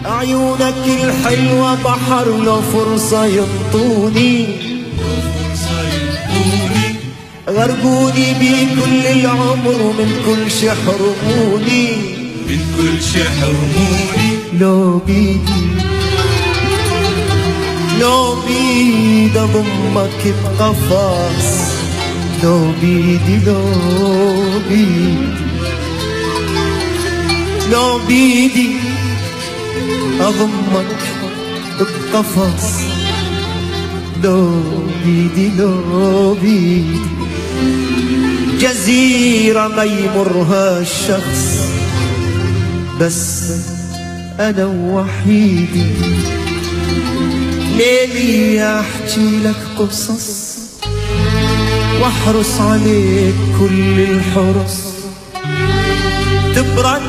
عيونك الحلوة بحر لو فرصة ينطوني، غرقوني بكل العمر من كل شي حرموني، من كل شي حرموني. لو بيدي لو بيدي اضمك بقفص، لو بيدي لو بيدي اضمك بقفص، لو بيدي جزيرة ما يمرها الشخص، بس أنا وحيدي. ليلي أحكي لك قصص واحرص عليك كل الحرص، تبرد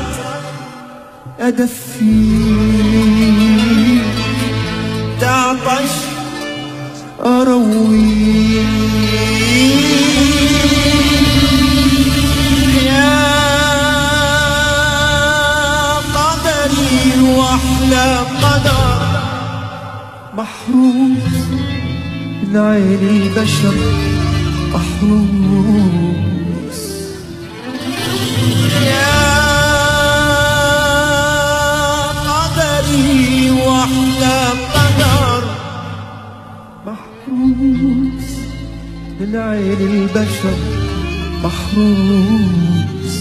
أدفيك، تعطش أرويك. واحلى قدر محروس من عين البشر، محروس. يا قدري واحلى قدر محروس من عين البشر، محروس.